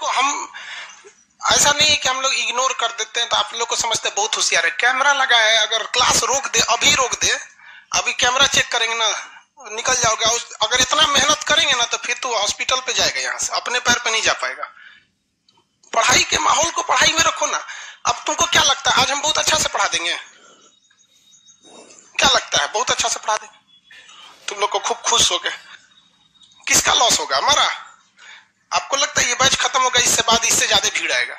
देखो हम ऐसा नहीं है कि हम लोग इग्नोर कर देते हैं, तो आप लोग को समझते हैं बहुत होशियार है। कैमरा लगा है, अगर क्लास रोक दे, अभी रोक दे, अभी कैमरा चेक करेंगे ना, निकल जाओगे। अगर इतना मेहनत करेंगे ना तो फिर तो हॉस्पिटल पे जाएगा, यहाँ से अपने पैर पे नहीं जा पाएगा। पढ़ाई के माहौल को पढ़ाई में रखो ना। अब तुमको क्या लगता है आज हम बहुत अच्छा से पढ़ा देंगे? क्या लगता है बहुत अच्छा से पढ़ा देंगे? तुम लोग को खूब खुश हो गए। किसका लॉस होगा? हमारा। आपको लगता है ये बैच खत्म होगा, इससे बाद इससे ज्यादा भीड़ आएगा?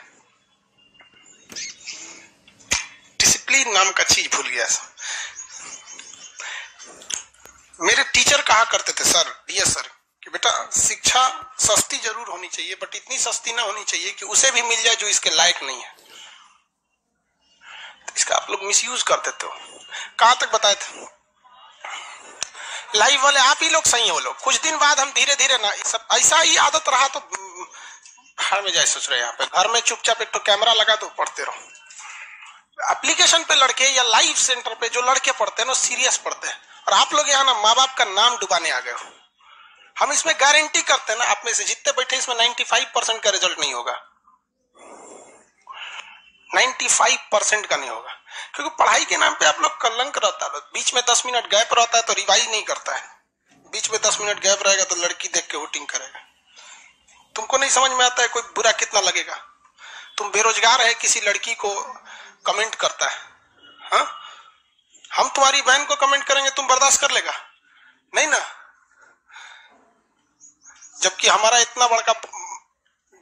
डिसिप्लिन नाम का चीज भूल गया। मेरे टीचर कहा करते थे, सर, डियर सर, कि बेटा शिक्षा सस्ती जरूर होनी चाहिए, बट इतनी सस्ती ना होनी चाहिए कि उसे भी मिल जाए जो इसके लायक नहीं है। तो इसका आप लोग मिसयूज कर देते हो। कहां तक बताए थे? लाइव वाले आप ही लोग सही हो। लोग कुछ दिन बाद हम धीरे धीरे ना, सब ऐसा ही आदत रहा तो घर में जाए सोच रहे। यहाँ पे घर में चुपचाप एक तो कैमरा लगा दो, पढ़ते रहो। एप्लीकेशन पे लड़के या लाइव सेंटर पे जो लड़के पढ़ते हैं ना, सीरियस पढ़ते हैं। और आप लोग यहाँ ना माँ बाप का नाम डुबाने आ गए हो। हम इसमें गारंटी करते हैं ना, आप में से जितने बैठे इसमें 95% का रिजल्ट नहीं होगा। 95% का नहीं होगा, क्योंकि पढ़ाई के नाम पे आप लोग कलंक रहता है। बीच में 10 मिनट गैप रहता है तो रिवाइज नहीं करता है। बीच में 10 मिनट गैप रहेगा तो लड़की देख के वोटिंग करेगा। तुमको नहीं समझ में आता है कोई बुरा कितना लगेगा? तुम बेरोजगार है, किसी लड़की को कमेंट करता है, हाँ? हम तुम्हारी बहन को कमेंट करेंगे, तुम बर्दाश्त कर लेगा? नहीं ना। जबकि हमारा इतना बड़ा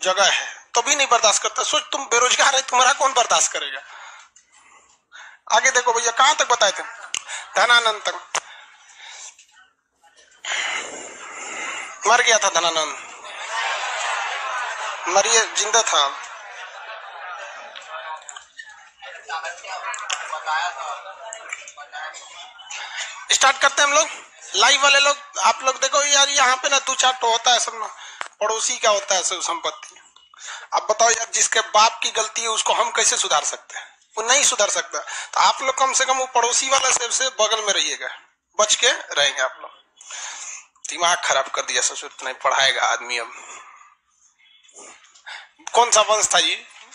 जगह है तो भी नहीं बर्दाश्त करता। सोच, तुम बेरोजगार है, तुम्हारा कौन बर्दाश्त करेगा? आगे देखो भैया, कहां तक बताए थे? धनानंद तक। मर गया था धनानंद, मरिए जिंदा था। स्टार्ट करते हैं हम लोग। लाइव वाले लोग, आप लोग देखो यार, यहाँ पे ना 2-4 तो होता है सब ना, पड़ोसी का होता है सब संपत्ति। अब बताओ यार, जिसके बाप की गलती है उसको हम कैसे सुधार सकते हैं? वो नहीं सुधार सकता। तो आप लोग कम से कम वो पड़ोसी वाला से बगल में रहिएगा, बच के रहेंगे आप लोग। दिमाग खराब कर दिया, ससुर नहीं पढ़ाएगा आदमी। अब कौन सा वंश था ये?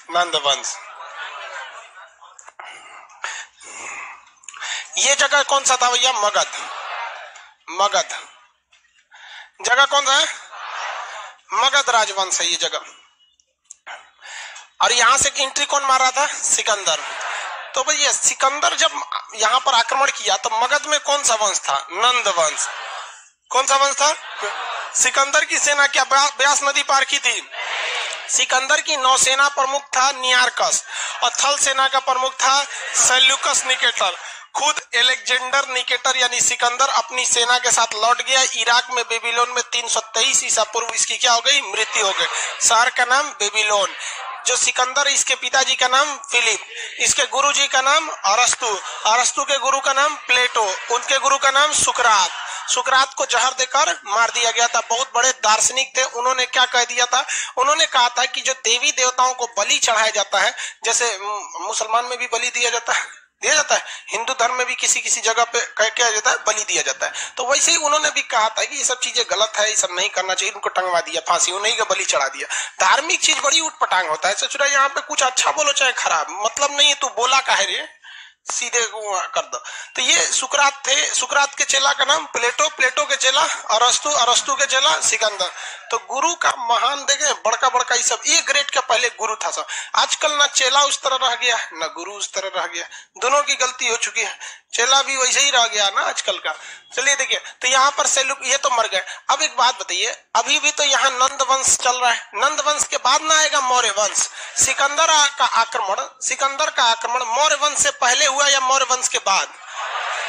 नंद वंश। ये जगह कौन सा था भैया? मगध। मगध जगह कौन सा है? मगध राजवंश है ये जगह। और यहां से एंट्री कौन मार रहा था? सिकंदर। तो भैया सिकंदर जब यहां पर आक्रमण किया तो मगध में कौन सा वंश था? नंद वंश। कौन सा वंश था? सिकंदर की सेना क्या ब्यास नदी पार की थी? सिकंदर की नौसेना प्रमुख था नियारकस और थल सेना का प्रमुख था सेल्यूकस निकेटर। खुद एलेक्जेंडर निकेटर यानी सिकंदर अपनी सेना के साथ लौट गया। इराक में बेबीलोन में 323 ईसा पूर्व इसकी क्या हो गई? मृत्यु हो गई। शहर का नाम बेबीलोन। जो सिकंदर, इसके पिताजी का नाम फिलिप, इसके गुरुजी का नाम अरस्तु, अरस्तु के गुरु का नाम प्लेटो, उनके गुरु का नाम सुकरात। सुकरात को जहर देकर मार दिया गया था। बहुत बड़े दार्शनिक थे। उन्होंने क्या कह दिया था? उन्होंने कहा था कि जो देवी देवताओं को बलि चढ़ाया जाता है, जैसे मुसलमान में भी बलि दिया जाता है, हिंदू धर्म में भी किसी किसी जगह पे क्या जाता है? बलि दिया जाता है। तो वैसे ही उन्होंने भी कहा था कि ये सब चीजें गलत है, ये सब नहीं करना चाहिए। उनको टंगवा दिया फांसी, उन्हीं का बलि चढ़ा दिया। धार्मिक चीज बड़ी उठपटांग होता है। सोच रहा है यहाँ पे कुछ अच्छा बोलो चाहे खराब, मतलब नहीं है। तू बोला काहे रे, सीधे कर दो। तो ये सुकरात थे। सुकरात के चेला का नाम प्लेटो, प्लेटो के चेला अरस्तु, अरस्तु के चेला सिकंदर। तो गुरु का महान देखे बड़का बड़का ये सब, ये ग्रेड का पहले गुरु था सब। आजकल ना चेला उस तरह रह गया ना गुरु उस तरह रह गया, दोनों की गलती हो चुकी है। चेला भी वैसे ही रह गया ना आजकल का। चलिए देखिए, तो यहाँ पर सेल्यूक ये तो मर गए। अब एक बात बताइए, अभी भी तो यहाँ नंद वंश चल रहा है। नंद वंश के बाद ना आएगा मौर्य वंश। सिकंदर का आक्रमण मौर्य वंश से पहले हुआ या मौर्य वंश के बाद?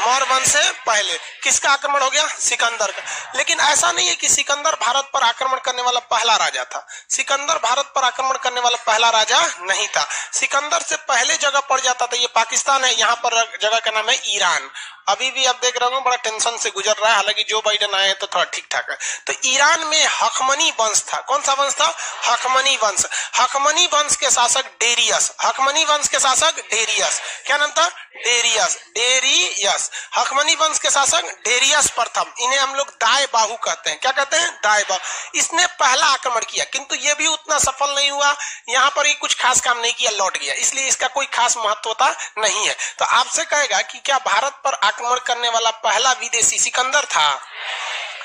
मौर्य वंश से पहले। किसका आक्रमण हो गया? सिकंदर का। लेकिन ऐसा नहीं है कि सिकंदर भारत पर आक्रमण करने वाला पहला राजा था। सिकंदर भारत पर आक्रमण करने वाला पहला राजा नहीं था। सिकंदर से पहले जगह पड़ जाता था, ये पाकिस्तान है, यहाँ पर जगह का नाम है ईरान। अभी भी आप देख रहे हो बड़ा टेंशन से गुजर रहा है, हालांकि जो बाइडेन आए तो थोड़ा ठीक ठाक है। तो ईरान में हकमनी वंश था। कौन सा वंश था? हकमनी वंश। हकमनी वंश के शासक डेरियस। हकमनी वंश के शासक डेरियस। क्या नाम था? डेरियस। डेरियस। हकमनी वंश के शासक डेरियस प्रथम, इन्हें हम लोग दाएं बाहु कहते हैं। क्या कहते हैं? दाएं बाहु। इसने पहला आक्रमण किया, किंतु ये भी उतना सफल नहीं हुआ, यहाँ पर ही कुछ खास काम नहीं किया, लौट गया, इसलिए इसका कोई खास महत्वता नहीं है। तो आपसे कहेगा कि क्या भारत पर आक्रमण करने वाला पहला विदेशी सिकंदर था?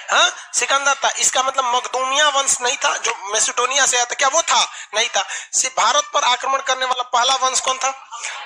हाँ, सिकंदर था। इसका मतलब मकदूमिया वंश नहीं था जो मैसेडोनिया से आया था, क्या वो था? नहीं था। सिर्फ भारत पर आक्रमण करने वाला पहला वंश कौन था?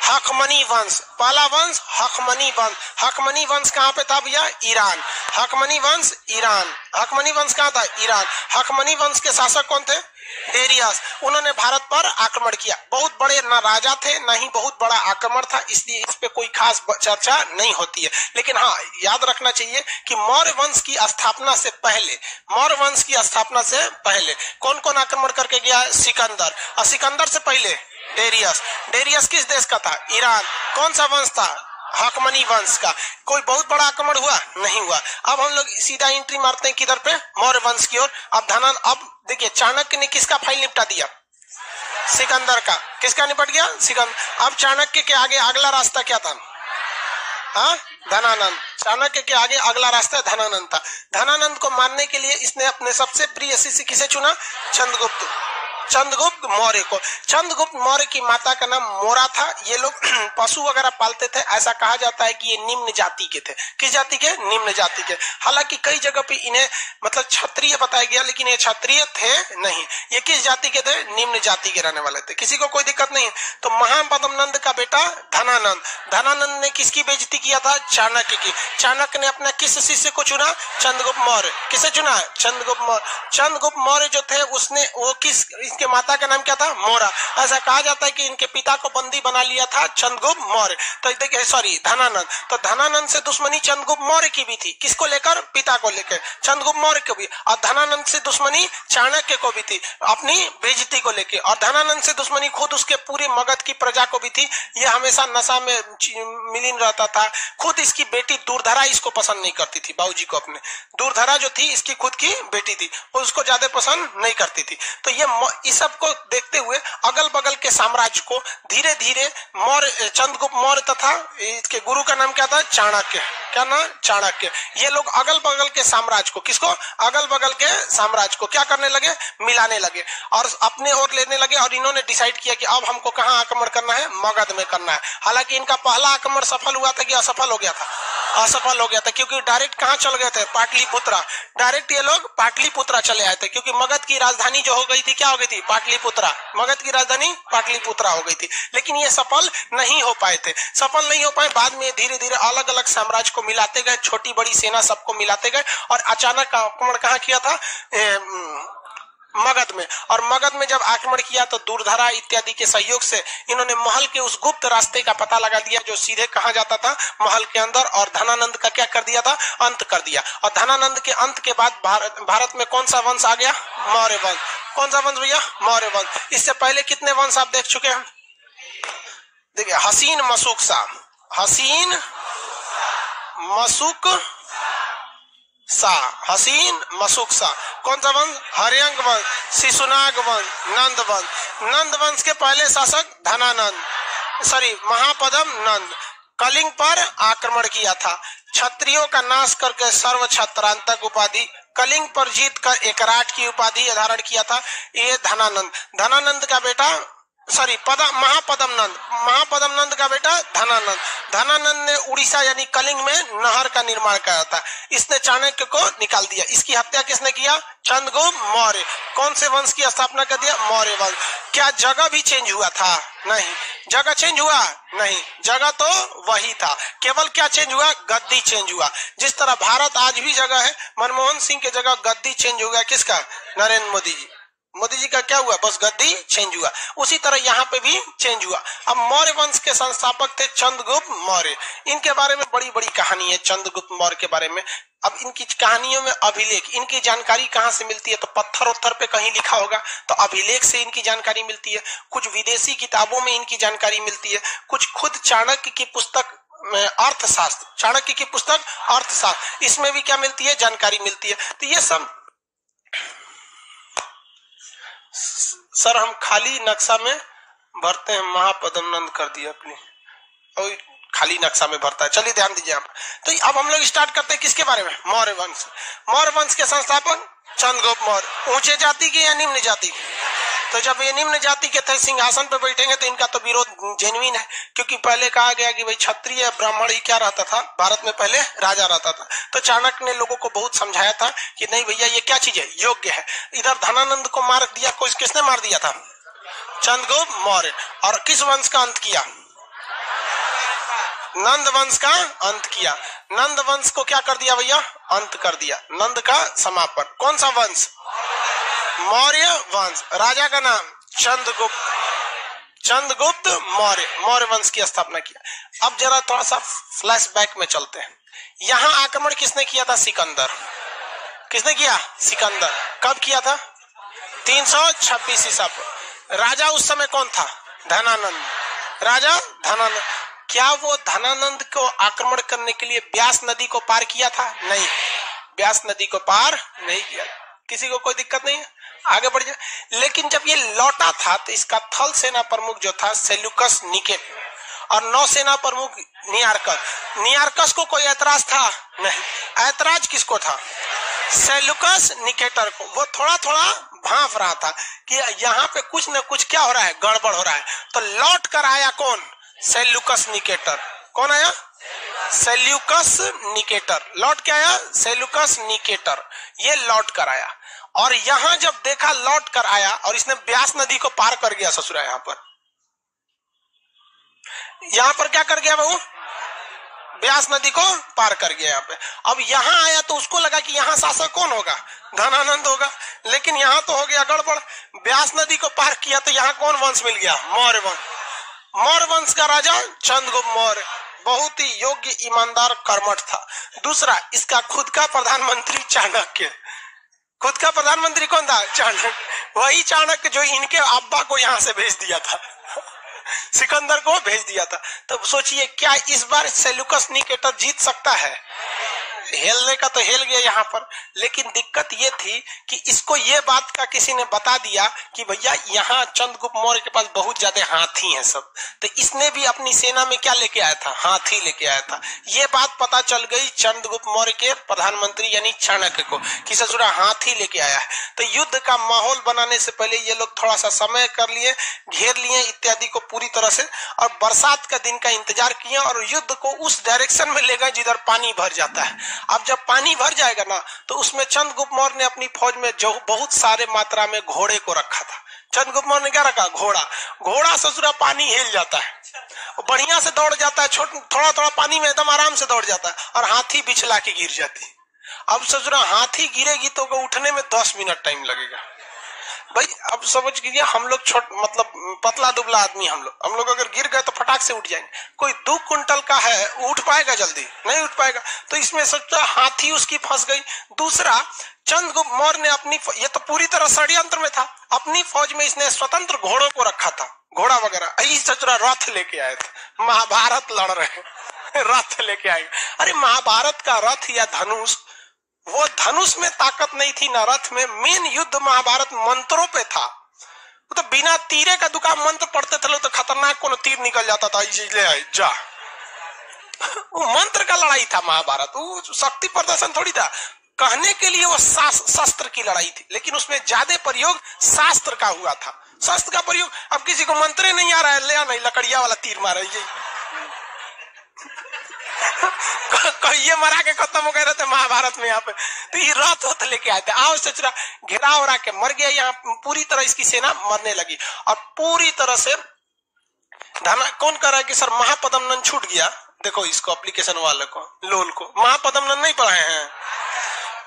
हकमनी वंश। पहला वंश हकमनी वंश। हकमनी वंश कहाँ पे था भैया? ईरान। हकमनी वंश ईरान। हकमनी वंश कहाँ था? ईरान। हकमनी वंश के शासक कौन थे? डेरियस। उन्होंने भारत पर आक्रमण किया। बहुत बड़े ना राजा थे, ना ही बहुत बड़ा आक्रमण था, इसलिए इस पे कोई खास चर्चा नहीं होती है। लेकिन हाँ, याद रखना चाहिए कि मौर्य वंश की स्थापना से पहले, मौर्य वंश की स्थापना से पहले कौन कौन आक्रमण करके गया? सिकंदर। और सिकंदर से पहले डेरियस। डेरियस किस देश का था? ईरान। कौन सा वंश था? हकमनी वंश का। कोई बहुत बड़ा आक्रमण हुआ? नहीं हुआ। अब हम लोग सीधा एंट्री मारते हैं किधर पे? मौर्य वंश की ओर। अब देखिए, चाणक्य ने किसका फाइल निपटा दिया? सिकंदर का। किसका निपट गया? सिकंदर। अब चाणक्य के आगे अगला रास्ता क्या था? हाँ, धनानंद। चाणक्य के आगे अगला रास्ता धनानंद था। धनानंद को मारने के लिए इसने अपने सबसे प्रिय शिष्य किसे चुना? चंद्रगुप्त। चंद्रगुप्त मौर्य को। चंद्रगुप्त मौर्य की माता का नाम मोरा था। ये लोग पशु वगैरह पालते थे। ऐसा कहा जाता है कि ये निम्न जाति के थे। किस जाति के? निम्न जाति के। हालांकि कई जगह पे इन्हें मतलब क्षत्रिय बताया गया, लेकिन ये क्षत्रिय थे नहीं। ये किस जाति के थे? निम्न जाति के रहने वाले थे। किसी को कोई दिक्कत नहीं है। तो महापद्मनंद का बेटा धनानंद। धनानंद ने किसकी बेइज्जती किया था? चाणक्य की। चाणक्य ने अपना किस शिष्य को चुना? चंद्रगुप्त मौर्य। किसे चुना? चंद्रगुप्त मौर्य। चंद्रगुप्त मौर्य जो थे उसने वो इनके माता का नाम क्या था? मोरा। ऐसा कहा जाता है कि इनके पिता को बंदी बना लिया था चंद्रगुप्त मौर्य। तो देखिए, सॉरी, धनानंद। तो धनानंद से दुश्मनी चंद्रगुप्त मौर्य की भी थी। किसको लेकर? पिता को लेकर, चंद्रगुप्त मौर्य को भी। और धनानंद से दुश्मनी चाणक्य को भी थी, अपनी बेइज्जती को लेकर। और धनानंद से दुश्मनी खुद उसके पूरे मगध की प्रजा को भी थी। ये हमेशा नशा में मिलीन रहता था। खुद इसकी बेटी दूरधरा इसको पसंद नहीं करती थी, बाबूजी को अपने। दूरधरा जो थी इसकी खुद की बेटी थी, उसको ज्यादा पसंद नहीं करती थी। तो ये इस सब को देखते हुए अगल बगल के साम्राज्य को धीरे धीरे चंद्रगुप्त मौर्य तथा इसके गुरु का नाम क्या था? चाणक्य। क्या नाम? चाणक्य। ये लोग अगल बगल के साम्राज्य को, किसको? अगल बगल के साम्राज्य को क्या करने लगे? मिलाने लगे और अपने ओर लेने लगे। और इन्होंने डिसाइड किया कि अब हमको कहाँ आक्रमण करना है? मगध में करना है। हालांकि इनका पहला आक्रमण सफल हुआ था कि असफल हो गया था? असफल हो गया था, क्योंकि डायरेक्ट कहाँ चल गए थे? पाटलिपुत्रा। डायरेक्ट ये लोग पाटलिपुत्रा चले आए थे, क्योंकि मगध की राजधानी जो हो गई थी, क्या हो गई थी? पाटलिपुत्रा। मगध की राजधानी पाटलिपुत्रा हो गई थी। लेकिन ये सफल नहीं हो पाए थे। सफल नहीं हो पाए। बाद में धीरे धीरे अलग अलग साम्राज्य को मिलाते गए, छोटी बड़ी सेना सबको मिलाते गए और अचानक आक्रमण कहाँ किया था? मगध में। और मगध में जब आक्रमण किया तो दूरधरा इत्यादि के सहयोग से इन्होंने महल के उस गुप्त रास्ते का पता लगा दिया जो सीधे कहाँ जाता था? महल के अंदर। और धनानंद का क्या कर दिया था? अंत कर दिया। और धनानंद के अंत के बाद भारत में कौन सा वंश आ गया? मौर्य वंश। कौन सा वंश भैया? मौर्य वंश। इससे पहले कितने वंश आप देख चुके हैं? देखिए, हसीन मशूक शाह। हसीन मशूक शाह। हसीन मशूक शाह। कौन सा वंश? हर्यंक वंश, शिशुनाग वंश, नंद वंश। नंद वंश के पहले शासक धनानंद, सॉरी, महापद्म नंद। कलिंग पर आक्रमण किया था। क्षत्रियों का नाश करके सर्व क्षत्रांतक उपाधि, कलिंग पर जीत कर एकराट की उपाधि धारण किया था ये धनानंद। धनानंद का बेटा, सॉरी, महापद्म नंद। महापद्म नंद का बेटा धनानंद। धनानंद ने उड़ीसा यानी कलिंग में नहर का निर्माण किया था। इसने चाणक्य को निकाल दिया। इसकी हत्या किसने किया? चंद्रगुप्त मौर्य। कौन से वंश की स्थापना कर दिया? मौर्य वंश। क्या जगह भी चेंज हुआ था? नहीं। जगह चेंज हुआ? नहीं। जगह तो वही था, केवल क्या चेंज हुआ? गद्दी चेंज हुआ। जिस तरह भारत आज भी जगह है, मनमोहन सिंह की जगह गद्दी चेंज हो गया। किसका? नरेंद्र मोदी जी। मोदी जी का क्या हुआ? बस गद्दी चेंज हुआ। उसी तरह यहाँ पे भी चेंज हुआ। अब मौर्य वंश के संस्थापक थे चंद्रगुप्त मौर्य। इनके बारे में बड़ी बड़ी कहानी है चंद्रगुप्त मौर्य के बारे में। अब इनकी कहानियों में अभिलेख, इनकी जानकारी कहाँ से मिलती है? तो पत्थर उत्थर पे कहीं लिखा होगा, तो अभिलेख से इनकी जानकारी मिलती है। कुछ विदेशी किताबों में इनकी जानकारी मिलती है। कुछ खुद चाणक्य की पुस्तक अर्थशास्त्र, चाणक्य की पुस्तक अर्थशास्त्र, इसमें भी क्या मिलती है? जानकारी मिलती है। तो ये सब सर हम खाली नक्शा में भरते हैं। महापद्म नंद कर दिया अपनी, और खाली नक्शा में भरता है। चलिए ध्यान दीजिए आप। तो अब हम लोग स्टार्ट करते हैं किसके बारे में? मौर्य वंश। मौर्य वंश के संस्थापक चंद्रगुप्त मौर्य। ऊंचे जाति के या निम्न जाति? तो जब ये निम्न जाति के थे सिंहासन पे बैठेंगे तो इनका तो विरोध जेन्युइन है, क्योंकि पहले कहा गया कि भाई क्षत्रिय ब्राह्मण ही क्या रहता था भारत में, पहले राजा रहता था। तो चाणक्य ने लोगों को बहुत समझाया था कि नहीं भैया ये क्या चीज है, योग्य है। इधर धनानंद को मार दिया, किसने मार दिया था? चंद्रगुप्त मौर्य। और किस वंश का अंत किया? नंद वंश का अंत किया। नंद वंश को क्या कर दिया भैया? अंत कर दिया। नंद का समापन। कौन सा वंश? मौर्य वंश। राजा का नाम चंद्रगुप्त। चंद्रगुप्त मौर्य। मौर्य वंश की स्थापना किया। अब जरा थोड़ा सा फ्लैशबैक में चलते हैं। यहाँ आक्रमण किसने किया था? सिकंदर। किसने किया? सिकंदर। कब किया था? 326 ईसा पर। राजा उस समय कौन था? धनानंद। राजा धनानंद। क्या वो धनानंद को आक्रमण करने के लिए ब्यास नदी को पार किया था? नहीं, ब्यास नदी को पार नहीं किया। किसी को कोई दिक्कत नहीं है, आगे बढ़ जाए। लेकिन जब ये लौटा था तो इसका थल सेना प्रमुख जो था सेल्यूकस निकेटर और नौसेना प्रमुख नियारकस। नियारकस को कोई ऐतराज था? नहीं। ऐतराज किसको था? सेल्यूकस निकेटर को। वो थोड़ा थोड़ा भांप रहा था कि यहाँ पे कुछ न कुछ क्या हो रहा है, गड़बड़ हो रहा है। तो लौट कर आया कौन? Seleucus Nicator. कौन आया? Seleucus Nicator. लौट के आया सेल्यूकस निकेटर। ये लौट कर आया और यहां जब देखा लौट कर आया और इसने ब्यास नदी को पार कर गया ससुरा। यहां पर क्या कर गया बहू? ब्यास नदी को पार कर गया यहाँ पे। अब यहाँ आया तो उसको लगा कि यहाँ शासक कौन होगा? धनानंद होगा। लेकिन यहाँ तो हो गया गड़बड़। ब्यास नदी को पार किया तो यहाँ कौन वंश मिल गया? मौर्य वंश। मौर्य वंश का राजा चंद्रगुप्त मौर्य बहुत ही योग्य, ईमानदार, कर्मठ था। दूसरा, इसका खुद का प्रधानमंत्री चाणक्य। खुद का प्रधानमंत्री कौन था? चाणक्य। वही चाणक्य जो इनके अब्बा को यहाँ से भेज दिया था, सिकंदर को भेज दिया था। तो सोचिए क्या इस बार सेल्यूकस निकेटर जीत सकता है? हेलने का तो हेल गया यहाँ पर। लेकिन दिक्कत ये थी कि इसको ये बात का किसी ने बता दिया कि भैया यहाँ चंद्रगुप्त मौर्य के पास बहुत ज्यादा हाथी हैं सब। तो इसने भी अपनी सेना में क्या लेके आया था? हाथी लेके आया था। ये बात पता चल गई चंद्रगुप्त मौर्य के प्रधानमंत्री यानी चाणक्य को कि ससुरा हाथी लेके आया है। तो युद्ध का माहौल बनाने से पहले ये लोग थोड़ा सा समय कर लिए, घेर लिए इत्यादि को पूरी तरह से, और बरसात का दिन का इंतजार किया और युद्ध को उस डायरेक्शन में ले गए जिधर पानी भर जाता है। अब जब पानी भर जाएगा ना तो उसमें चंद्रगुप्त मौर्य ने अपनी फौज में जो बहुत सारे मात्रा में घोड़े को रखा था। चंद्रगुप्त मौर्य ने क्या रखा? घोड़ा। घोड़ा ससुरा पानी हिल जाता है, बढ़िया से दौड़ जाता है, थोड़ा थोड़ा पानी में एकदम आराम से दौड़ जाता है, और हाथी बिछला के गिर जाती। अब ससुरा हाथी गिरेगी तो उठने में 10 मिनट टाइम लगेगा। भाई अब समझ लीजिए हम लोग मतलब पतला दुबला आदमी, हम लोग अगर गिर गए तो फटाक से उठ जाएंगे। कोई 2 कुंटल का है, उठ पाएगा? जल्दी नहीं उठ पाएगा। तो इसमें सोचा हाथी उसकी फंस गई। दूसरा, चंद्रगुप्त मौर्य ने अपनी, ये तो पूरी तरह षड्यंत्र में था, अपनी फौज में इसने स्वतंत्र घोड़ों को रखा था, घोड़ा वगैरह। सचुरा रथ लेके आए थे, महाभारत लड़ रहे रथ लेके आए। अरे महाभारत का रथ या धनुष, वो धनुष में ताकत नहीं थी ना रथ में। मेन युद्ध महाभारत मंत्रों पे था। वो तो बिना तीरे का दुकान मंत्र पढ़ते थे लोग तो खतरनाक को तीर निकल जाता था, ले आए जा। वो मंत्र का लड़ाई था महाभारत, वो शक्ति प्रदर्शन थोड़ी था। कहने के लिए वो शस्त्र की लड़ाई थी, लेकिन उसमें ज्यादा प्रयोग शास्त्र का हुआ था। शस्त्र का प्रयोग, अब किसी को मंत्र नहीं आ रहा है, ले आ नहीं लकड़िया वाला तीर मारा ये मरा के खत्म हो गए रहते महाभारत में। यहाँ पे तो ये रथ लेके आए थे। आओ सचरा घेरा उड़ा के मर गया। यहाँ पूरी तरह इसकी सेना मरने लगी और पूरी तरह से कौन कर रहा है कि सर महापद्मनंद छूट गया। देखो इसको एप्लीकेशन वाले को, लोल को महापद्मनंद नहीं पढ़ाए हैं,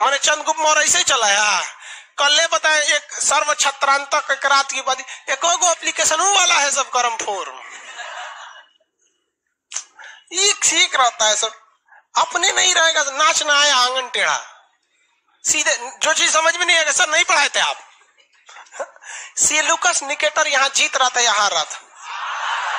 मैंने चंद्रगुप्त मौर्य ऐसे चलाया। कल बताए एक सर्व छत्रांतक रात की बात, एक एप्लीकेशन वाला है सब कर्म फोर ठीक रहता है सब। अपने नहीं रहेगा तो नाच ना आया आंगन टेढ़ा, सीधे जो चीज समझ में नहीं आएगा। सर नहीं पढ़ाए थे आप। सेल्यूकस निकेटर यहाँ जीत रहा था, यहाँ रहा था,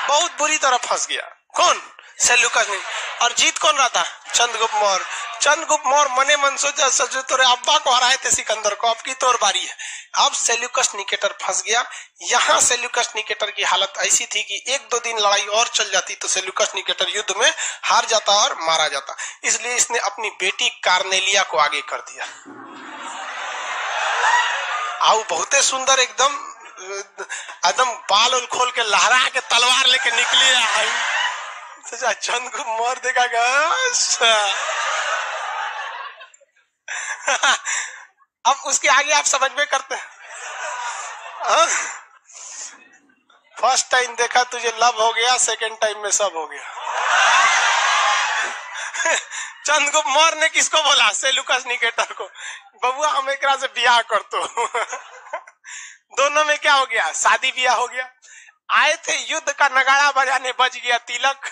बहुत बुरी तरह फंस गया। कौन? Seleucus Nicator. और जीत कौन रहा था? चंद्रगुप्त मौर्य। चंद्रगुप्त मौर्य मने मन सोचा, तोरे अब्बा को हराए थे सिकंदर को, अब की तोर बारी है। अब सेल्यूकस निकेटर फंस गया। यहां सेल्यूकस निकेटर की हालत ऐसी थी कि 1-2 दिन लड़ाई और चल जाती तो सेल्यूकस निकेटर युद्ध में हार जाता और मारा जाता। इसलिए इसने अपनी बेटी कार्नेलिया को आगे कर दिया। आओ बहुते सुंदर एकदम बाल उल खोल के लहरा के तलवार लेके निकली आई। चंद को मार देगा। अब उसके आगे आप समझ में करते हैं। फर्स्ट टाइम देखा तुझे लव हो गया, सेकंड टाइम में सब हो गया। चंद्रगुप्त मौर्य ने किसको बोला? सेल्यूकस निकेटर को, बबुआ हम एक से ब्याह कर तो। दोनों में क्या हो गया? शादी ब्याह हो गया। आए थे युद्ध का नगाड़ा बजाने, बज गया तिलक।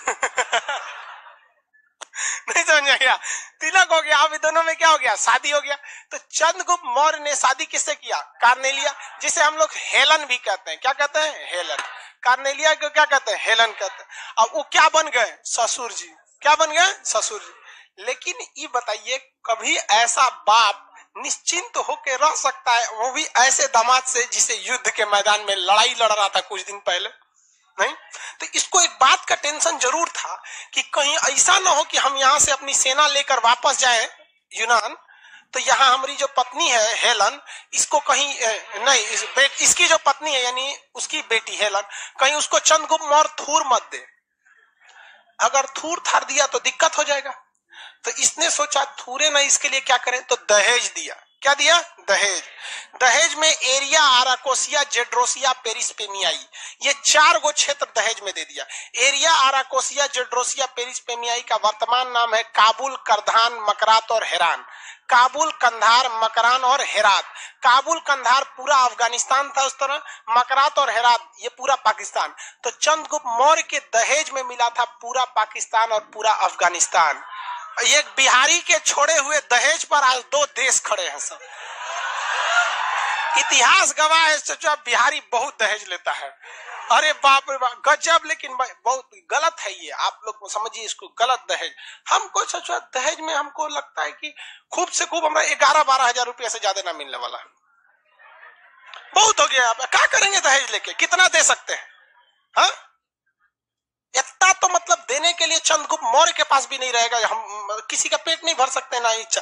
नहीं समझ गया? तिलक हो गया। अब दोनों में क्या हो गया? शादी हो गया। तो चंद्रगुप्त मौर्य ने शादी किससे किया? कार्नेलिया, जिसे हम लोग हेलन भी कहते हैं। क्या कहते हैं? हेलन। कार्नेलिया को क्या कहते हैं? हेलन कहते हैं। अब वो क्या बन गए? ससुर जी। क्या बन गए? ससुर जी। लेकिन ये बताइए, कभी ऐसा बाप निश्चिंत होकर रह सकता है, वो भी ऐसे दामाद से जिसे युद्ध के मैदान में लड़ाई लड़ रहा था कुछ दिन पहले? नहीं। तो इसको एक बात का टेंशन जरूर था कि कहीं ऐसा ना हो कि हम यहाँ से अपनी सेना लेकर वापस जाएं यूनान, तो यहाँ हमारी जो पत्नी है हेलन, इसको कहीं नहीं, इसकी जो पत्नी है यानी उसकी बेटी हेलन, कहीं उसको चंद्रगुप्त मौर्य थूर मत दे। अगर थूर थार दिया तो दिक्कत हो जाएगा। तो इसने सोचा थूरे ना, इसके लिए क्या करें? तो दहेज दिया। क्या दिया? दहेज। दहेज में एरिया, आराकोसिया, जेड्रोसिया, पेरिस्पेमियाई, ये 4 गो क्षेत्र दहेज में दे दिया। एरिया, आराकोसिया, जेड्रोसिया, पेरिस्पेमियाई का वर्तमान नाम है काबुल, करधान, मकरात और हेरान। काबुल, कंधार, मकरान और हेरात। काबुल, कंधार पूरा अफगानिस्तान था उस तरह, मकरात और हेरात ये पूरा पाकिस्तान। तो चंद्रगुप्त मौर्य के दहेज में मिला था पूरा पाकिस्तान और पूरा अफगानिस्तान। एक बिहारी के छोड़े हुए दहेज पर आज 2 देश खड़े हैं सब। इतिहास गवाह है, सोचा बिहारी बहुत दहेज लेता है। अरे बाप रे बाप, गजब। लेकिन बहुत गलत है ये, आप लोग समझिए इसको गलत। दहेज हमको सोचा, दहेज में हमको लगता है कि खूब से खूब हमारा 11-12 हजार रुपया से ज्यादा ना मिलने वाला, बहुत हो गया। क्या करेंगे दहेज लेके? कितना दे सकते हैं? हाँ, इतना तो मतलब देने के लिए चंद्रगुप्त मौर्य के पास भी नहीं रहेगा। हम किसी का पेट नहीं भर सकते ना इच्छा।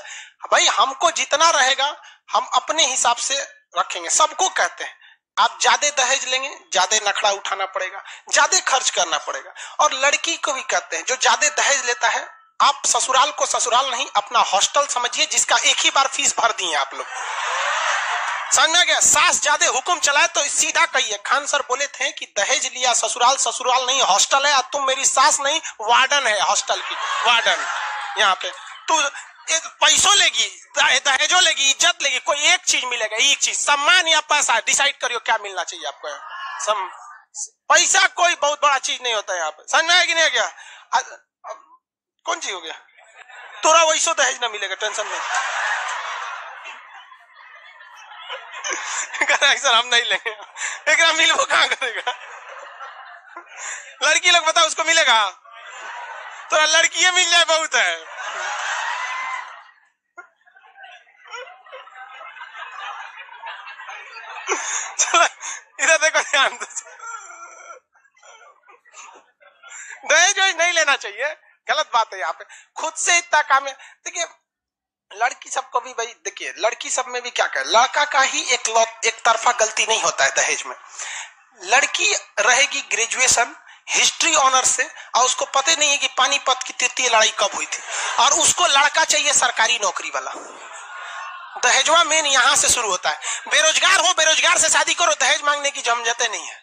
भाई हमको जितना रहेगा हम अपने हिसाब से रखेंगे। सबको कहते हैं आप ज्यादा दहेज लेंगे, ज्यादा नखड़ा उठाना पड़ेगा, ज्यादा खर्च करना पड़ेगा। और लड़की को भी कहते हैं जो ज्यादा दहेज लेता है, आप ससुराल को ससुराल नहीं अपना हॉस्टल समझिए, जिसका एक ही बार फीस भर दिए आप लोग। समझ में गया? सास ज्यादा हुक्म चलाए तो सीधा कहिए। खान सर बोले थे कि दहेज लिया ससुराल, ससुराल नहीं हॉस्टल है, तुम मेरी सास नहीं वार्डन है, हॉस्टल की वार्डन। यहाँ पे तू एक पैसों लेगी, दहेजों लेगी, इज्जत लेगी, कोई एक चीज मिलेगा, एक चीज, सम्मान या पैसा। डिसाइड करियो क्या मिलना चाहिए आपको। पैसा कोई बहुत बड़ा चीज नहीं होता है यहाँ पे। समझ में आया कि नहीं? क्या कौन चीज हो गया? तोरा वैसो दहेज ना मिलेगा, टेंशन नहीं। सर हम नहीं लेंगे, एक मिलबो कहाँ करेगा? लड़की लोग बताओ उसको मिलेगा? तो लड़की मिल जाए बहुत है। चलो इधर देखो, ध्यान दो। दहेज नहीं लेना चाहिए, गलत बात है यहाँ पे। खुद से इतना काम है। देखिए लड़की सब को भी भाई, देखिए लड़की सब में भी क्या कहे, लड़का का ही एक तरफा गलती नहीं होता है दहेज में। लड़की रहेगी ग्रेजुएशन हिस्ट्री ऑनर से, और उसको पता नहीं है कि पानीपत की तृतीय लड़ाई कब हुई थी, और उसको लड़का चाहिए सरकारी नौकरी वाला। दहेजवा मेन यहाँ से शुरू होता है। बेरोजगार हो, बेरोजगार से शादी करो, दहेज मांगने की झंझटें नहीं है।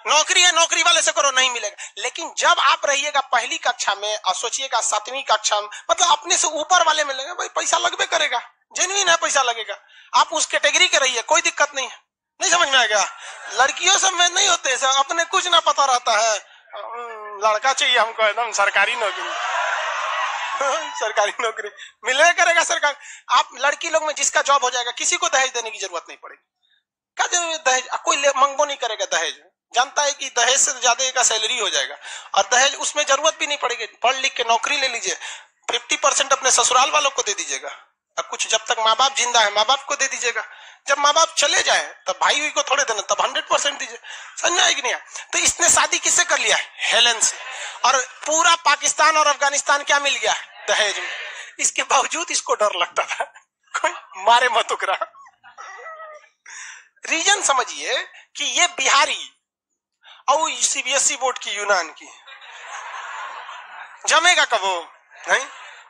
नौकरी है, नौकरी वाले से करो, नहीं मिलेगा। लेकिन जब आप रहिएगा पहली कक्षा में और सोचिएगा 7वीं कक्षा में, मतलब अपने से ऊपर वाले में लगेगा, भाई पैसा लगबे करेगा, जेन्युइन है, पैसा लगेगा। आप उस कैटेगरी के रहिए, कोई दिक्कत नहीं है। नहीं समझ में आएगा? लड़कियों सब में नहीं होते सब, अपने कुछ ना पता रहता है। लड़का चाहिए हमको एकदम सरकारी नौकरी। सरकारी नौकरी मिले करेगा सरकार। आप लड़की लोग में जिसका जॉब हो जाएगा, किसी को दहेज देने की जरूरत नहीं पड़ेगी। क्या जरूरत दहेज? कोई मंगबो नहीं करेगा दहेज, जानता है कि दहेज से ज्यादा का सैलरी हो जाएगा, और दहेज उसमें जरूरत भी नहीं पड़ेगी। पढ़ लिख के नौकरी ले लीजिए, 50% अपने ससुराल वालों को दे दीजिएगा, और कुछ जब तक माँ बाप जिंदा है माँ बाप को दे दीजिएगा। जब माँ बाप चले जाए तब भाई को थोड़े देना, तब 100% दीजिए। समझ आएगी नहीं? तो इसने शादी किससे कर लिया? हेलन से। और पूरा पाकिस्तान और अफगानिस्तान क्या मिल गया? दहेज में। इसके बावजूद इसको डर लगता था कोई मारे मत उकरा। रीजन समझिए कि ये बिहारी और सीबीएसई बोर्ड की यूनान की जमेगा कब? वो नहीं,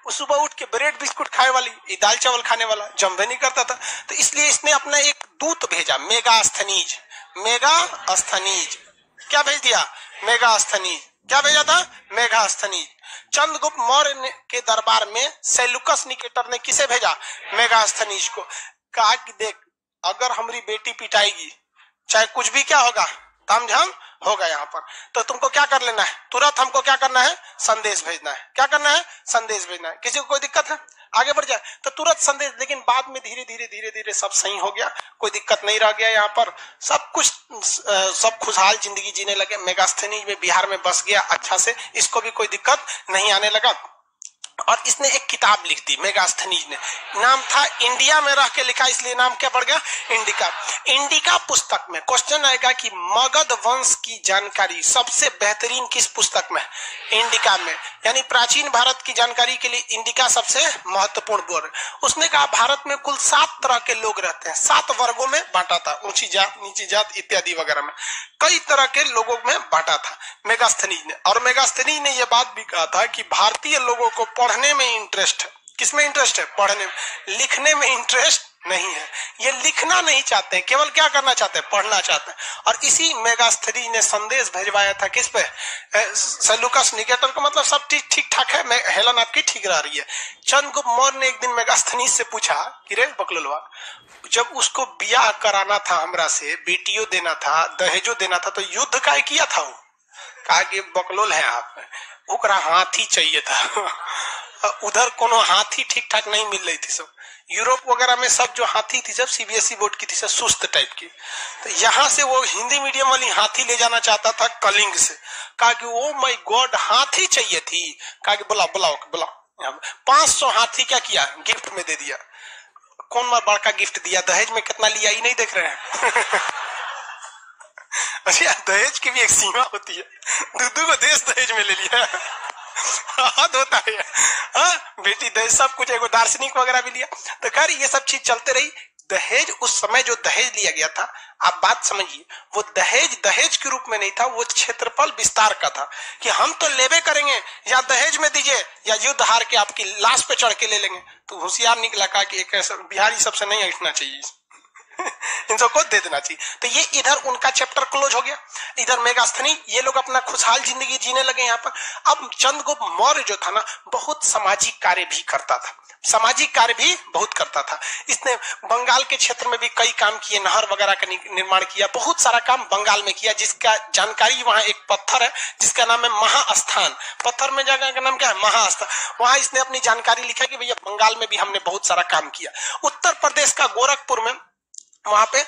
वो सुबह उठ के ब्रेड बिस्कुट खाए वाली, दाल चावल खाने वाला जमवे नहीं करता था। तो इसलिए इसने अपना एक दूत भेजा, मेगास्थनीज। मेगास्थनीज क्या भेज दिया? मेगास्थनीज। क्या भेजा था? मेगास्थनीज। चंद्रगुप्त मौर्य के दरबार में सेल्यूकस निकेटर ने किसे भेजा? मेगास्थनीज को। कहा कि देख, अगर हमारी बेटी पिटाएगी, चाहे कुछ भी क्या होगा, तामझाम होगा यहाँ पर, तो तुमको क्या कर लेना है? तुरंत हमको क्या करना है? संदेश भेजना है। क्या करना है? संदेश भेजना है। किसी को कोई दिक्कत है? आगे बढ़ जाए तो तुरंत संदेश। लेकिन बाद में धीरे धीरे सब सही हो गया, कोई दिक्कत नहीं रह गया, यहाँ पर सब कुछ, सब खुशहाल जिंदगी जीने लगे। मेगास्थनीज में बिहार में बस गया अच्छा से, इसको भी कोई दिक्कत नहीं आने लगा। और इसने एक किताब लिख दी मेगास्थनीज ने, नाम था इंडिया में रह के लिखा, इसलिए नाम क्या पड़ गया? इंडिका। इंडिका पुस्तक में क्वेश्चन आएगा कि मगध वंश की जानकारी सबसे बेहतरीन किस पुस्तक में? इंडिका में। यानी प्राचीन भारत की जानकारी के लिए इंडिका सबसे महत्वपूर्ण बोर्ड। उसने कहा भारत में कुल 7 तरह के लोग रहते हैं, 7 वर्गों में बांटा था, ऊंची जात, नीची जात इत्यादि वगैरह में कई तरह के लोगों में बांटा था मेगास्थनीज ने। और मेगास्थनीज ने यह बात भी कहा था कि भारतीय लोगों को पढ़ने में इंटरेस्ट है। किसमें इंटरेस्ट है? पढ़ने में। लिखने में इंटरेस्ट नहीं है। ये लिखना नहीं चाहते हैं, केवल क्या करना चाहते हैं? पढ़ना चाहते हैं। और इसी मेगास्थनीज ने संदेश भिजवाया था किस पे? सेल्यूकस निकेटर को। मतलब सब चीज ठीक ठाक है, हेलन आपकी ठीक रह रही है। चंद्रगुप्त मौर्य ने एक दिन मेगास्थनीज से पूछा कि रे बकलोलवा, जब उसको ब्याह कराना था हमरा से, बेटियों देना था, दहेजो देना था, तो युद्ध काय किया था? वो कहा कि बकलोल है आप, ओकरा हाथी चाहिए था। उधर कोनो हाथी ठीक ठाक नहीं मिल रही थी। सब यूरोप वगैरह में सब जो हाथी थी सब सीबीएसई बोर्ड की थी, सब सुस्त टाइप की। तो यहाँ से वो हिंदी मीडियम वाली हाथी ले जाना चाहता था कलिंग से। कहा कि ओ माय गॉड, हाथी चाहिए थी। कहा कि बुलाओ बुलाओ बुलाओ। 500 हाथी क्या किया? गिफ्ट में दे दिया। कौन बड़का गिफ्ट दिया? दहेज में कितना लिया ये नहीं देख रहे हैं? अच्छा, दहेज की भी एक सीमा होती है। दूधू को देश दहेज में ले लिया, हद होता है। हाँ, बेटी दहेज, सब कुछ, एगो दार्शनिक वगैरह भी लिया। तो खैर ये सब चीज चलते रही। दहेज, उस समय जो दहेज लिया गया था, आप बात समझिए, वो दहेज के रूप में नहीं था, वो क्षेत्रफल विस्तार का था कि हम तो लेबे करेंगे, या दहेज में दीजिए या युद्ध हार के आपकी लाश पे चढ़ के ले लेंगे। तो होशियार निकला, कहा कि एक ऐसा बिहारी सबसे नहीं हटना चाहिए, इन सबको दे देना चाहिए। तो ये इधर उनका चैप्टर क्लोज हो गया। इधर मेगास्थनीज, ये लोग अपना खुशहाल जिंदगी जीने लगे यहाँ पर। अब चंद्रगुप्त मौर्य जो था ना, बहुत सामाजिक कार्य भी करता था, सामाजिक कार्य भी बहुत करता था। इसने बंगाल के क्षेत्र में भी कई काम किए, नहर वगैरह का निर्माण किया, बहुत सारा काम बंगाल में किया, जिसका जानकारी वहां एक पत्थर है जिसका नाम है महास्थान। पत्थर में जगह का नाम क्या है? महास्थान। वहां इसने अपनी जानकारी लिखा कि भैया बंगाल में भी हमने बहुत सारा काम किया। उत्तर प्रदेश का गोरखपुर में, वहां पे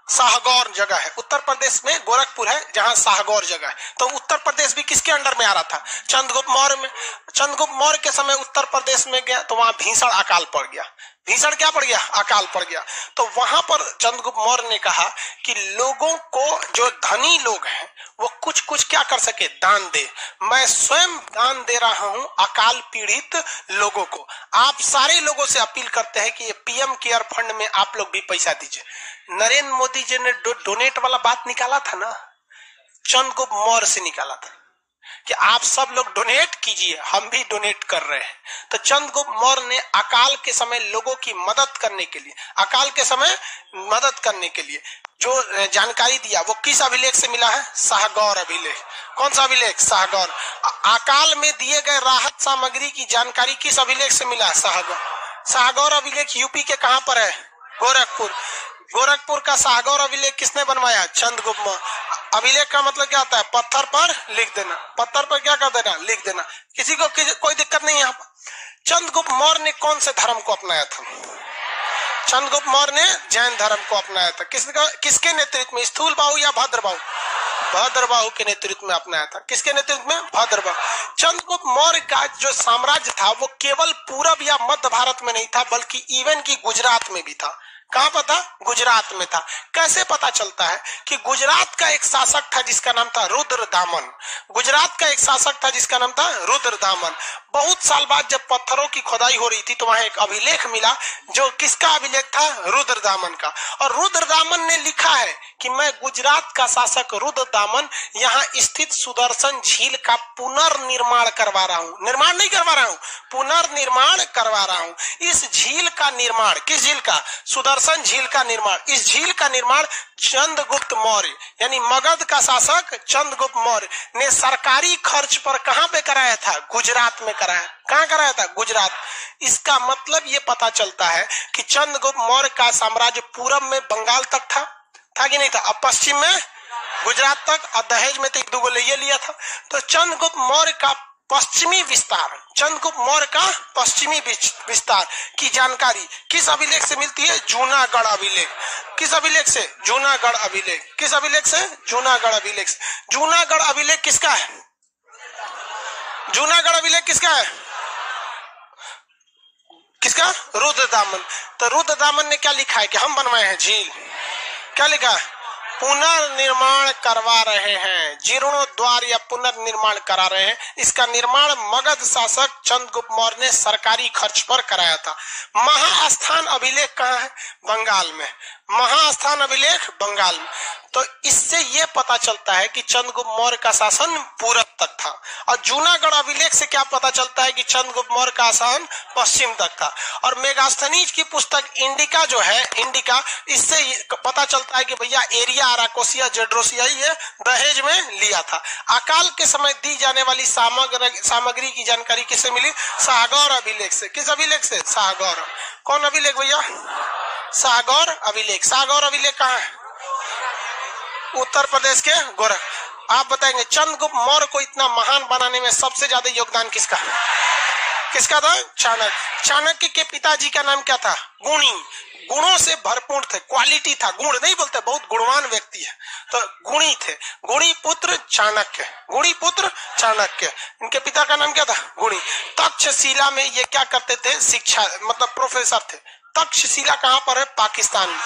शाहगौर जगह है, उत्तर प्रदेश में गोरखपुर है जहां शाहगौर जगह है। तो उत्तर प्रदेश भी किसके अंडर में आ रहा था? चंद्रगुप्त मौर्य में। चंद्रगुप्त मौर्य के समय उत्तर प्रदेश में गया तो वहां भीषण अकाल पड़ गया। भीषण क्या पड़ गया? अकाल पड़ गया। तो वहां पर चंद्रगुप्त मौर्य ने कहा कि लोगों को, जो धनी लोग हैं, वो कुछ कुछ क्या कर सके? दान दे। मैं स्वयं दान दे रहा हूं अकाल पीड़ित लोगों को। आप सारे लोगों से अपील करते हैं कि ये पीएम केयर फंड में आप लोग भी पैसा दीजिए। नरेंद्र मोदी जी ने डोनेट वाला बात निकाला था ना, चंद्रगुप्त मौर्य से निकाला था कि आप सब लोग डोनेट कीजिए, हम भी डोनेट कर रहे हैं। तो चंद्रगुप्त मौर्य ने अकाल के समय लोगों की मदद करने के लिए, अकाल के समय मदद करने के लिए जो जानकारी दिया, वो किस अभिलेख से मिला है? शाहगौर अभिलेख। कौन सा अभिलेख? शाहगौर। अकाल में दिए गए राहत सामग्री की जानकारी किस अभिलेख से मिला? शाहगौर। शाहगौर अभिलेख यूपी के कहां पर है? गोरखपुर। गोरखपुर का शाहगौर अभिलेख किसने बनवाया? चंद्रगुप्त मौर्य। अभिलेख का मतलब क्या होता है? पत्थर पर लिख देना। पत्थर पर क्या कर देना? लिख देना। किसी को कोई दिक्कत नहीं यहाँ पर। चंद्रगुप्त मौर्य ने कौन से धर्म को अपनाया था? चंद्रगुप्त मौर्य ने जैन धर्म को अपनाया था। किसके नेतृत्व में? स्थूल बाहु या भद्र बाहु? भद्रबाहु के नेतृत्व में अपनाया था। किसके नेतृत्व में? भद्रबाहु। चंद्रगुप्त मौर्य का जो साम्राज्य था वो केवल पूरब या मध्य भारत में नहीं था, बल्कि इवन की गुजरात में भी था। कहां पर था? गुजरात में था। कैसे पता चलता है कि गुजरात का एक शासक था जिसका नाम था रुद्रदामन। गुजरात का एक शासक था जिसका नाम था रुद्रदामन। बहुत साल बाद जब पत्थरों की खुदाई हो रही थी तो वहां एक अभिलेख मिला, जो किसका अभिलेख था? रुद्रदामन का। और रुद्रदामन ने लिखा है कि मैं गुजरात का शासक रुद्रदामन यहाँ स्थित सुदर्शन झील का पुनर्निर्माण करवा रहा हूँ। निर्माण नहीं करवा रहा हूँ, पुनर्निर्माण करवा रहा हूँ। इस झील का निर्माण, किस झील का? सुदर्शन झील का निर्माण। इस झील का निर्माण चंद्रगुप्त मौर्य यानी मगध का शासक चंद्रगुप्त मौर्य ने सरकारी खर्च पर कहां पे कराया था? गुजरात में कराया। कहां कराया था? गुजरात। इसका मतलब ये पता चलता है कि चंद्रगुप्त मौर्य का साम्राज्य पूरब में बंगाल तक था कि नहीं था? अब पश्चिम में गुजरात तक, और दहेज में तो एक दो ले लिया था। तो चंद्रगुप्त मौर्य का पश्चिमी विस्तार, चंद्रगुप्त मौर्य का पश्चिमी विस्तार की जानकारी किस अभिलेख से मिलती है? जूनागढ़ अभिलेख। किस अभिलेख से? जूनागढ़ अभिलेख। किस अभिलेख से? जूनागढ़ अभिलेख से। जूनागढ़ अभिलेख किसका है? जूनागढ़ अभिलेख किसका है? किसका? रुद्रदामन। तो रुद्रदामन ने क्या लिखा है कि हम बनवाए हैं झील? क्या लिखा है? पुनर्निर्माण करवा रहे हैं, जीर्णोद्वार या पुनर्निर्माण करा रहे हैं। इसका निर्माण मगध शासक चंद्रगुप्त मौर्य ने सरकारी खर्च पर कराया था। महास्थान अभिलेख कहाँ है? बंगाल में। महास्थान अभिलेख बंगाल में। तो इससे यह पता चलता है कि चंद्रगुप्त मौर्य का शासन पूरब तक था। और जूनागढ़ अभिलेख से क्या पता चलता है कि चंद्रगुप्त मौर्य का शासन पश्चिम तक था। और मेगास्थनीज की पुस्तक इंडिका जो है, इंडिका, इससे पता चलता है कि भैया एरिया आराकोसिया जेड्रोसिया ये दहेज में लिया था। अकाल के समय दी जाने वाली सामग्री की जानकारी किससे मिली? शाहगौर अभिलेख से। किस अभिलेख से? शाहगौर। कौन अभिलेख भैया? शाहगौर अभिलेख। शाहगौर अभिलेख कहाँ है? उत्तर प्रदेश के गोरख। आप बताएंगे चंद्रगुप्त मौर्य को इतना महान बनाने में सबसे ज्यादा योगदान किसका? किसका था? चाणक्य। चाणक्य के पिताजी का नाम क्या था? गुणी। गुणों से भरपूर थे, क्वालिटी था, गुण नहीं बोलते, बहुत गुणवान व्यक्ति है, तो गुणी थे। गुणी पुत्र चाणक्य। गुणी पुत्र चाणक्य। इनके पिता का नाम क्या था? गुणी। तक्षशिला में ये क्या करते थे? शिक्षा, मतलब प्रोफेसर थे। तक्षशिला कहाँ पर है? पाकिस्तान में।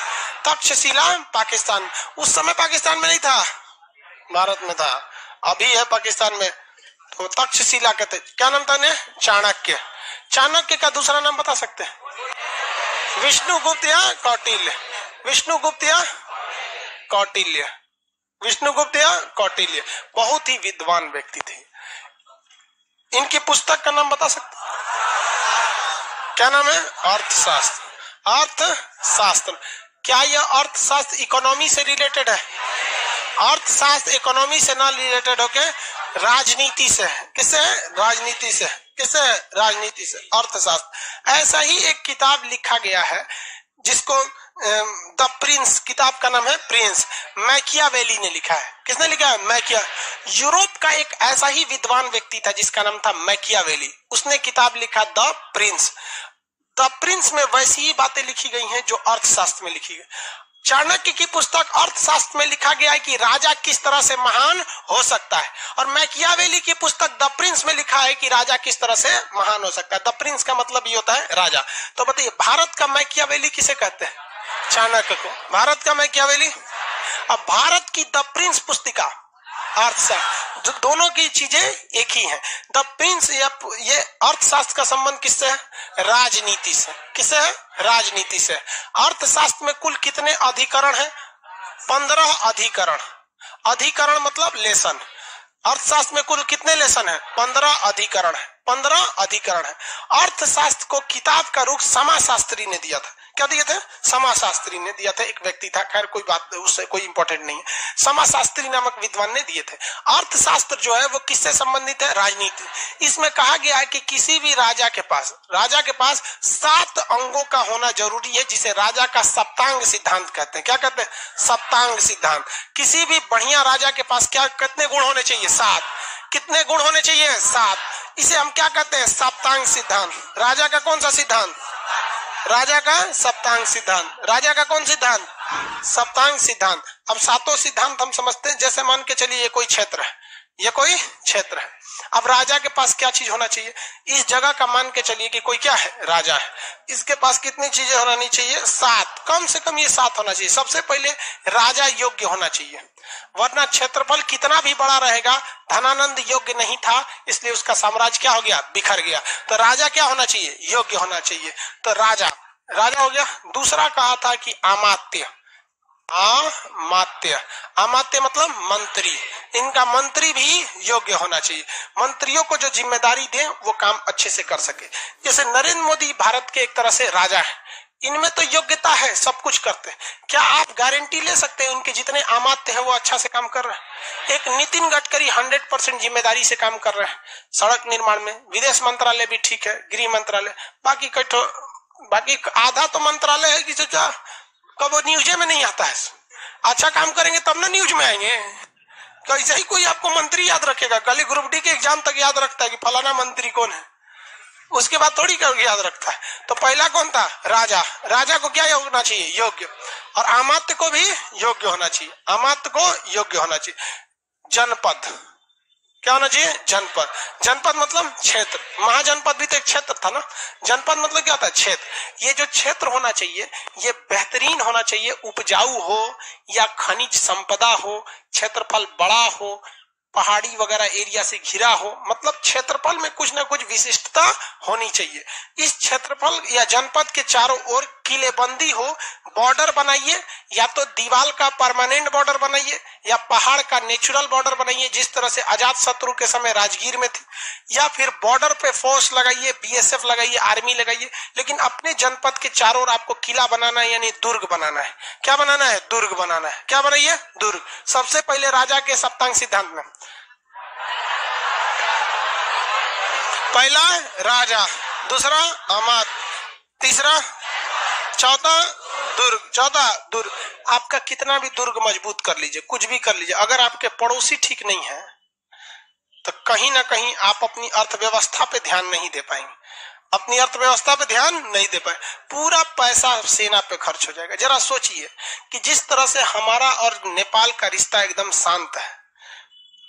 तक्षशिला पाकिस्तान। उस समय पाकिस्तान में नहीं था, भारत में था। अभी है पाकिस्तान में। तो तक्षशिला कहते। क्या नाम था? चाणक्य। चाणक्य का दूसरा नाम बता सकते हैं? विष्णुगुप्त या कौटिल्य। विष्णुगुप्त या कौटिल्य। विष्णुगुप्त या कौटिल्य। बहुत ही विद्वान व्यक्ति थे। इनकी पुस्तक का नाम बता सकते? क्या नाम है? अर्थशास्त्र। अर्थशास्त्र। क्या यह अर्थशास्त्र इकोनॉमी से रिलेटेड है? अर्थशास्त्र इकोनॉमी से ना रिलेटेड होके राजनीति से है। किससे है? राजनीति से। किससे है? राजनीति से। अर्थशास्त्र। ऐसा ही एक किताब लिखा गया है जिसको द प्रिंस, किताब का नाम है प्रिंस, मैकियावेली ने लिखा है। किसने लिखा है? मैकिया। यूरोप का एक ऐसा ही विद्वान व्यक्ति था जिसका नाम था मैकियावेली। उसने किताब लिखा द प्रिंस। द प्रिंस में वैसी ही बातें लिखी गई हैं जो अर्थशास्त्र में लिखी गई। चाणक्य की पुस्तक अर्थशास्त्र में लिखा गया है कि राजा किस तरह से महान हो सकता है, और मैकियावेली की पुस्तक द प्रिंस में लिखा है कि राजा किस तरह से महान हो सकता है। द प्रिंस का मतलब ये होता है राजा। तो बताइए भारत का मैकियावेली किसे कहते हैं? चाणक्य को। भारत का मैकियावेली। अब भारत की द प्रिंस पुस्तिका अर्थशास्त्र, दोनों की चीजें एक ही हैं। द प्रिंस ये अर्थशास्त्र का संबंध किससे है? राजनीति से। किससे है? राजनीति से। अर्थशास्त्र में कुल कितने अधिकरण हैं? 15 अधिकरण। अधिकरण मतलब लेसन। अर्थशास्त्र में कुल कितने लेसन है? 15 अधिकरण है। 15 अधिकरण है। अर्थशास्त्र को किताब का रूप समाजशास्त्री ने दिया था। क्या दिए थे? समाजशास्त्री ने दिया था। एक व्यक्ति था, खैर कोई बात, उससे कोई इंपॉर्टेंट नहीं है। समाजशास्त्री नामक विद्वान ने दिए थे। अर्थशास्त्र जो है वो किससे संबंधित है? राजनीति। इसमें कहा गया है कि किसी भी राजा के पास 7 अंगों का होना जरूरी है, जिसे राजा का सप्तांग सिद्धांत कहते हैं। क्या कहते हैं? सप्तांग सिद्धांत। किसी भी बढ़िया राजा के पास क्या कितने गुण होने चाहिए? 7। कितने गुण होने चाहिए? 7। इसे हम क्या कहते हैं? सप्तांग सिद्धांत। राजा का कौन सा सिद्धांत? राजा का सप्तांग सिद्धांत। राजा का कौन सिद्धांत? सप्तांग सिद्धांत। अब सातों सिद्धांत हम समझते हैं। जैसे मान के चलिए ये कोई क्षेत्र है, ये कोई क्षेत्र है। अब राजा के पास क्या चीज होना चाहिए? इस जगह का मान के चलिए कि कोई क्या है? राजा है। इसके पास कितनी चीजें होनी चाहिए? 7, कम से कम ये 7 होना चाहिए। सबसे पहले राजा योग्य होना चाहिए, वरना क्षेत्रफल कितना भी बड़ा रहेगा, धनानंद योग्य नहीं था, इसलिए उसका साम्राज्य क्या हो गया? बिखर गया। तो राजा क्या होना चाहिए? योग्य होना चाहिए। तो राजा हो गया। दूसरा कहा था कि अमात्य। अमात्य, अमात्य मतलब मंत्री। इनका मंत्री भी योग्य होना चाहिए। मंत्रियों को जो जिम्मेदारी दे वो काम अच्छे से कर सके। जैसे नरेंद्र मोदी भारत के एक तरह से राजा है, इनमें तो योग्यता है, सब कुछ करते हैं। क्या आप गारंटी ले सकते हैं उनके जितने अमात्य हैं वो अच्छा से काम कर रहे हैं? एक नितिन गडकरी 100% जिम्मेदारी से काम कर रहे हैं सड़क निर्माण में। विदेश मंत्रालय भी ठीक है, गृह मंत्रालय, बाकी आधा तो मंत्रालय है कि जो कब न्यूज में नहीं आता है। अच्छा काम करेंगे तब ना न्यूज में आएंगे। कैसे ही कोई आपको मंत्री याद रखेगा? कल ग्रुप डी के एग्जाम तक याद रखता है कि फलाना मंत्री कौन है, उसके बाद थोड़ी करके याद रखता है। तो पहला कौन था? राजा। राजा को क्या होना चाहिए? योग्य। और अमात्य को भी योग्य होना चाहिए। अमात्य को योग्य होना चाहिए। जनपद क्या होना चाहिए? जनपद। जनपद मतलब क्षेत्र। महाजनपद भी तो एक क्षेत्र था ना। जनपद मतलब क्या होता है? क्षेत्र। ये जो क्षेत्र होना चाहिए ये बेहतरीन होना चाहिए, उपजाऊ हो या खनिज संपदा हो, क्षेत्रफल बड़ा हो, पहाड़ी वगैरह एरिया से घिरा हो, मतलब क्षेत्रफल में कुछ ना कुछ विशिष्टता होनी चाहिए। इस क्षेत्रफल या जनपद के चारों ओर किलेबंदी हो, बॉर्डर बनाइए, या तो दीवार का परमानेंट बॉर्डर बनाइए या पहाड़ का नेचुरल बॉर्डर बनाइए, जिस तरह से अजात शत्रु के समय राजगीर में थी, या फिर बॉर्डर पे फोर्स लगाइए, बीएसएफ लगाइए, आर्मी लगाइए। लेकिन अपने जनपद के चारों ओर आपको किला बनाना है, यानी दुर्ग बनाना है। क्या बनाना है? दुर्ग बनाना है। क्या बनाइए? दुर्ग। सबसे पहले राजा के सप्तांग सिद्धांत में पहला राजा, दूसरा अमात्य, तीसरा, चौथा दुर्ग। आपका कितना भी दुर्ग मजबूत कर लीजिए, कुछ भी कर लीजिए, अगर आपके पड़ोसी ठीक नहीं है तो कहीं ना कहीं आप अपनी अर्थव्यवस्था पे ध्यान नहीं दे पाएंगे। अपनी अर्थव्यवस्था पे ध्यान नहीं दे पाए, पूरा पैसा सेना पे खर्च हो जाएगा। जरा सोचिए कि जिस तरह से हमारा और नेपाल का रिश्ता एकदम शांत है,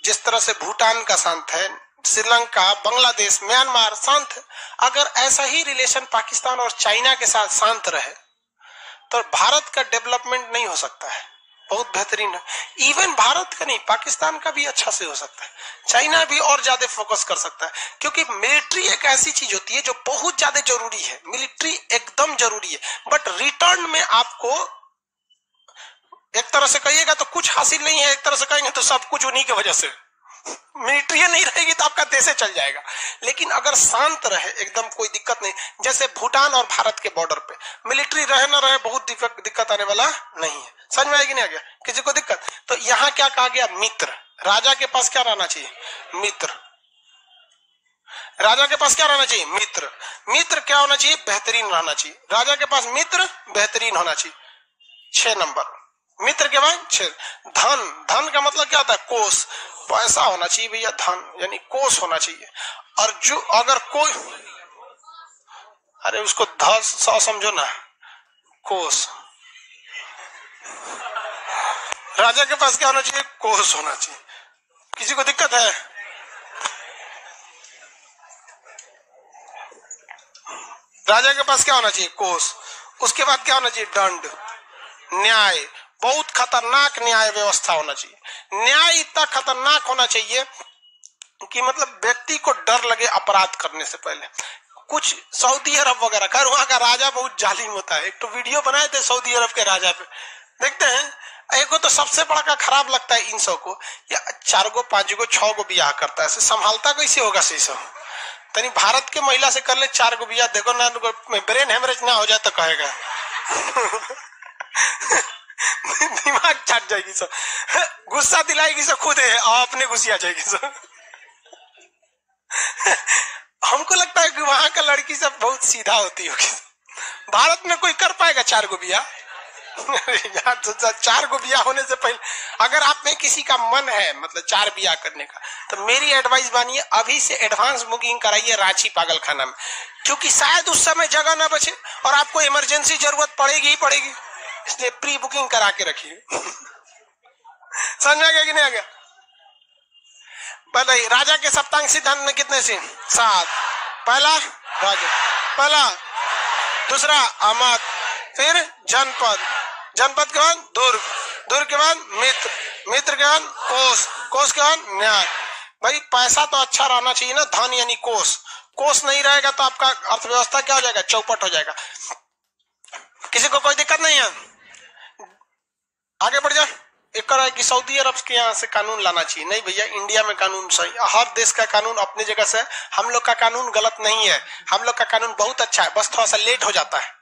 जिस तरह से भूटान का शांत है, श्रीलंका, बांग्लादेश, म्यांमार शांत है, अगर ऐसा ही रिलेशन पाकिस्तान और चाइना के साथ शांत रहे तो भारत का डेवलपमेंट नहीं हो सकता है। बहुत बेहतरीन है। इवन भारत का नहीं, पाकिस्तान का भी अच्छा से हो सकता है। चाइना भी और ज्यादा फोकस कर सकता है, क्योंकि मिलिट्री एक ऐसी चीज होती है जो बहुत ज्यादा जरूरी है। मिलिट्री एकदम जरूरी है, बट रिटर्न में आपको एक तरह से कहिएगा तो कुछ हासिल नहीं है, एक तरह से कहेंगे तो सब कुछ उन्हीं की वजह से। मिलिट्री नहीं रहेगी तो आपका देश चल जाएगा। लेकिन अगर शांत रहे, एकदम कोई दिक्कत नहीं, जैसे भूटान और भारत के बॉर्डर पे मिलिट्री रहे ना रहे बहुत दिक्कत आने वाला नहीं है। समझ में आएगी नहीं? आ गया किसी को दिक्कत? तो यहाँ क्या कहा गया? मित्र। राजा के पास क्या रहना चाहिए? मित्र। राजा के पास क्या रहना चाहिए? मित्र। मित्र क्या होना चाहिए? बेहतरीन रहना चाहिए। राजा के पास मित्र बेहतरीन होना चाहिए। 6 नंबर मित्र के बाद 6। धन। धन का मतलब क्या होता है? कोष। पैसा होना चाहिए भैया, धन यानी कोष होना चाहिए। और जो अगर कोई, अरे उसको ध स समझो ना, कोष। राजा के पास क्या होना चाहिए? कोष होना चाहिए। किसी को दिक्कत है? राजा के पास क्या होना चाहिए? कोष। उसके बाद क्या होना चाहिए? दंड, न्याय। बहुत खतरनाक न्याय व्यवस्था होना चाहिए। न्याय इतना खतरनाक होना चाहिए कि मतलब व्यक्ति को डर लगे अपराध करने से पहले। कुछ सऊदी अरब वगैरह, खैर वहां का राजा बहुत जालिम होता है। एक तो वीडियो बनाए थे सऊदी अरब के राजा पे, देखते हैं। एक तो सबसे बड़ा का खराब लगता है इन सब को, या 4 गो 5 गो 6 गो ब्याह करता है, संभालता कैसे होगा सही सब? तनी भारत के महिला से कर ले 4 गो ब्याह, देखो ना ब्रेन हेमरेज ना हो जाए तो कहेगा दिमाग छट जाएगी सब, गुस्सा दिलाएगी सब, खुद है अपने गुस्सा जाएगी सब। हमको लगता है कि वहां का लड़की सब बहुत सीधा होती होगी। भारत में कोई कर पाएगा 4 गो ब्याह? यार तो 4 को ब्याह होने से पहले अगर आप में किसी का मन है मतलब 4 ब्याह करने का, तो मेरी एडवाइस मानिए अभी से एडवांस बुकिंग कराइए रांची पागल खाना में, क्योंकि शायद उस समय जगह ना बचे और आपको इमरजेंसी जरूरत पड़ेगी ही पड़ेगी, इसलिए प्री बुकिंग करा के रखिए। समझ आ गया कि नहीं आ गया? बताइए राजा के सप्तांग सिद्धांत में कितने सीन? 7। पहला राजा, पहला, दूसरा अमत, फिर जनपद, जनपद के बाद दुर्ग, दुर्ग के बाद मित्र, मित्र के बाद कोष, कोष के बाद न्याय। भाई पैसा तो अच्छा रहना चाहिए ना, धन यानी कोष, कोष नहीं रहेगा तो आपका अर्थव्यवस्था क्या हो जाएगा? चौपट हो जाएगा। किसी को कोई दिक्कत नहीं है? आगे बढ़ जाए। एक है कि सऊदी अरब के यहाँ से कानून लाना चाहिए, नहीं भैया इंडिया में कानून सही, हर देश का कानून अपनी जगह से, हम लोग का कानून गलत नहीं है, हम लोग का कानून बहुत अच्छा है, बस थोड़ा सा लेट हो जाता है,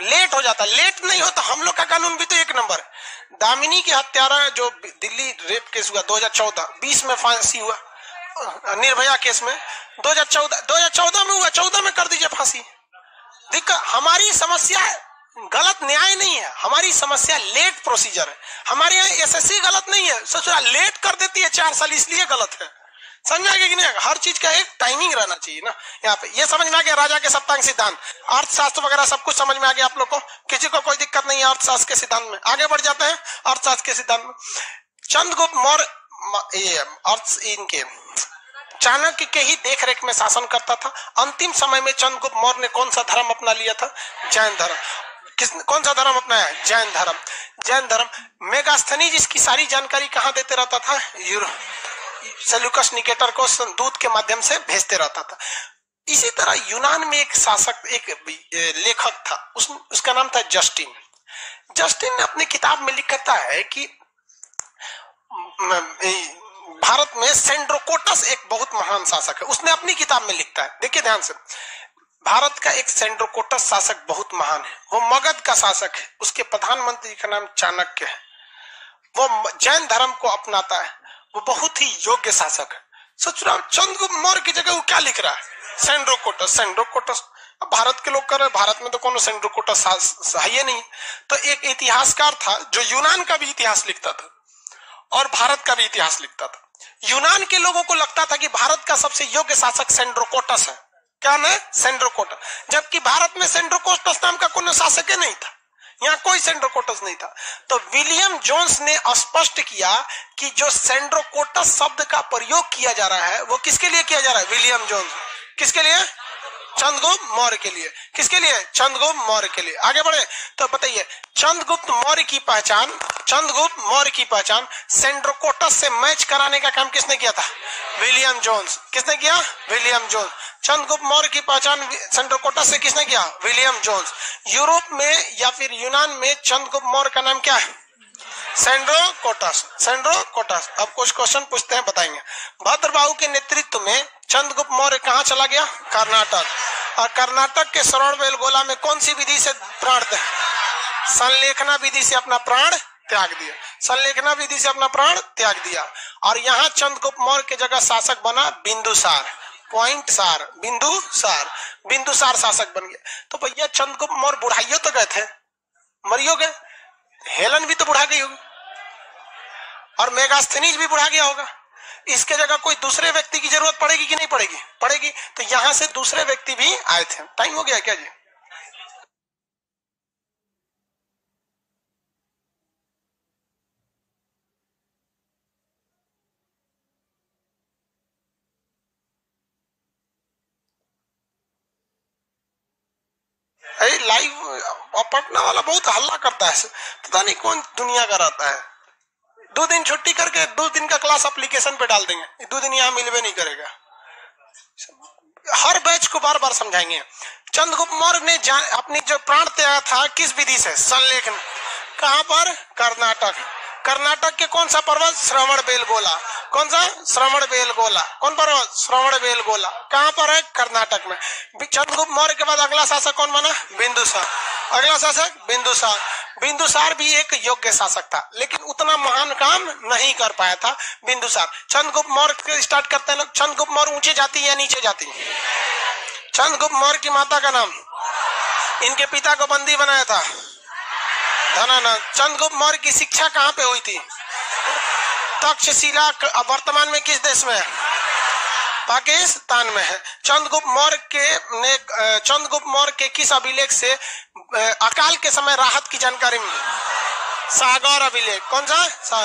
लेट हो जाता है, लेट नहीं होता, हम लोग का कानून भी तो एक नंबर। दामिनी के हत्यारा जो दिल्ली रेप केस हुआ 2014, 20 में फांसी हुआ, निर्भया केस में 2014 में हुआ, 14 में कर दीजिए फांसी। दिक्कत हमारी समस्या है गलत न्याय नहीं है, हमारी समस्या लेट प्रोसीजर है। हमारे यहाँ एसएससी गलत नहीं है, ससुरा लेट कर देती है 4 साल, इसलिए गलत है। समझ आ गया कि नहीं? हर चीज का एक टाइमिंग रहना चाहिए ना। यहाँ पे ये समझ में आ गया राजा के सप्तांग सिद्धांत, अर्थशास्त्र वगैरह सब कुछ समझ में आ गया आप लोग को? किसी को कोई दिक्कत नहीं है अर्थशास्त्र के सिद्धांत में? आगे बढ़ जाते हैं अर्थशास्त्र के सिद्धांत में। चंद्रगुप्त मौर्य अर्थ इनके चाणक्य के ही देखरेख में शासन करता था। अंतिम समय में चंद्रगुप्त मौर्य ने कौन सा धर्म अपना लिया था? जैन धर्म। कौन सा धर्म अपनाया? जैन धर्म। जैन धर्म। मेगास्थनीज इसकी सारी जानकारी कहाँ देते रहता था? सेल्यूकस निकेटर को दूत के माध्यम से भेजते रहता था। इसी तरह यूनान में एक शासक, एक लेखक था, उसका नाम था जस्टिन। जस्टिन ने अपनी किताब में लिखता है कि भारत में सेंड्रोकोटस एक बहुत महान शासक है। उसने अपनी किताब में लिखता है, देखिए ध्यान से, भारत का एक सेंड्रोकोटस शासक बहुत महान है, वो मगध का शासक है, उसके प्रधानमंत्री का नाम चाणक्य है, वो जैन धर्म को अपनाता है, वो बहुत ही योग्य शासक है। सोच चंद्रगुप्त मौर्य की जगह वो क्या लिख रहा है? सेंड्रोकोटस। सेंड्रोकोटस अब भारत के लोग कर रहे, भारत में तो कौन सेंड्रोकोटस है नहीं। तो एक इतिहासकार था जो यूनान का भी इतिहास लिखता था और भारत का भी इतिहास लिखता था। यूनान के लोगों को लगता था कि भारत का सबसे योग्य शासक सेंड्रोकोटस है। क्या नाम? सेंड्रोकोटस। जबकि भारत में सेंड्रोकोटस नाम का कोई शासक ही नहीं था, यहाँ कोई सेंड्रोकोटस नहीं था। तो विलियम जोन्स ने स्पष्ट किया कि जो सेंड्रोकोटस शब्द का प्रयोग किया जा रहा है वो किसके लिए किया जा रहा है? William Jones. किसके लिए? चंद्रगुप्त मौर्य के लिए। किसके लिए? चंद्रगुप्त मौर्य के लिए। आगे बढ़े तो बताइए चंद्रगुप्त मौर्य की पहचान, चंद्रगुप्त मौर्य की पहचान सेंड्रोकोटस से मैच कराने का काम किसने किया था? William Jones. किसने किया? William Jones. चंद्रगुप्त मौर्य की पहचान सेंड्रोकोटस से किसने किया? William Jones. यूरोप में या फिर यूनान में चंद्रगुप्त मौर्य का नाम क्या है? सेंड्रोकोटस। सेंड्रोकोटस। अब कुछ क्वेश्चन पूछते हैं, बताएंगे। भद्रबाहु के नेतृत्व में चंद्रगुप्त मौर्य कहाँ चला गया? कर्नाटक। और कर्नाटक के श्रवणबेलगोला में कौन सी विधि से प्राण, संलेखना विधि से अपना प्राण त्याग दिया। संलेखना विधि से अपना प्राण त्याग दिया। और यहाँ चंद्रगुप्त मौर्य की जगह शासक बना बिंदुसार। पॉइंट सार, बिंदुसार। बिंदुसार शासक बन गया। तो भैया चंद्रगुप्त मौर्य बुढ़ाइयों तो गए थे, मरियो गए, हेलन भी तो बुढ़ा गई होगी और मेगास्थनीज भी बुढ़ा गया होगा। इसके जगह कोई दूसरे व्यक्ति की जरूरत पड़ेगी कि नहीं पड़ेगी? पड़ेगी। तो यहां से दूसरे व्यक्ति भी आए थे। टाइम हो गया क्या जी? लाइव पटना वाला बहुत हल्ला करता है, पता नहीं कौन दुनिया का रहता है। 2 दिन छुट्टी करके 2 दिन का क्लास एप्लीकेशन पे डाल देंगे, 2 दिन यहाँ मिलवे नहीं करेगा। हर बैच को बार बार समझाएंगे। चंद्रगुप्त मौर्य ने अपनी जो प्राण त्यागा था किस विधि से? संलेखन। कहां पर? कर्नाटक। कर्नाटक के कौन सा पर्वत? श्रवणबेलगोला। कौन सा? श्रवणबेलगोला। कौन पर्वत? श्रवणबेलगोला। कहां पर है? कर्नाटक में। चंद्रगुप्त मौर्य के बाद अगला शासक कौन बना? बिंदुसार। अगला शासक बिंदुसार। बिंदुसार भी एक योग्य शासक था लेकिन उतना महान काम नहीं कर पाया था बिंदुसार। चंद्रगुप्त मौर्य स्टार्ट करते हैं लोग। चंद्रगुप्त मौर्य ऊंचे जाति या नीचे जाति? चंद्रगुप्त मौर्य की माता का नाम, इनके पिता को बंदी बनाया था धनानंद। चंद्रगुप्त मौर्य की शिक्षा कहाँ पे हुई थी? तक्षशिला वर्तमान में किस देश में है? पाकिस्तान में है। चंद्रगुप्त मौर्य के किस अभिलेख से अकाल के समय राहत की जानकारी मिली? सागौर अभिलेख। कौन सा?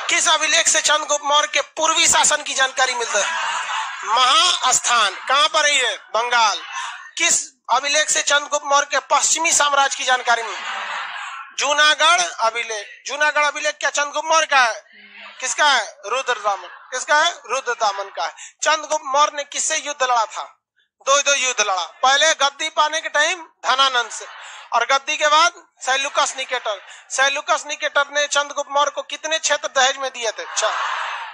किस अभिलेख से चंद्रगुप्त मौर्य के पूर्वी शासन की जानकारी मिलता है? महास्थान। कहाँ पर है ये? बंगाल। किस अभिलेख से चंद्रगुप्त मौर्य के पश्चिमी साम्राज्य की जानकारी मिली? जूनागढ़ अभिलेख। जूनागढ़ अभिलेख क्या चंद्रगुप्त मौर्य का है? किसका है? रुद्रदामन। किसका है? रुद्रदामन का है। चंद्रगुप्त मौर्य ने किससे युद्ध लड़ा था? दो युद्ध लड़ा। पहले गद्दी पाने के टाइम धनानंद से, और गद्दी के बाद सेल्यूकस निकेटर। सेल्यूकस निकेटर ने चंद्रगुप्त मौर्य को कितने क्षेत्र दहेज में दिए थे?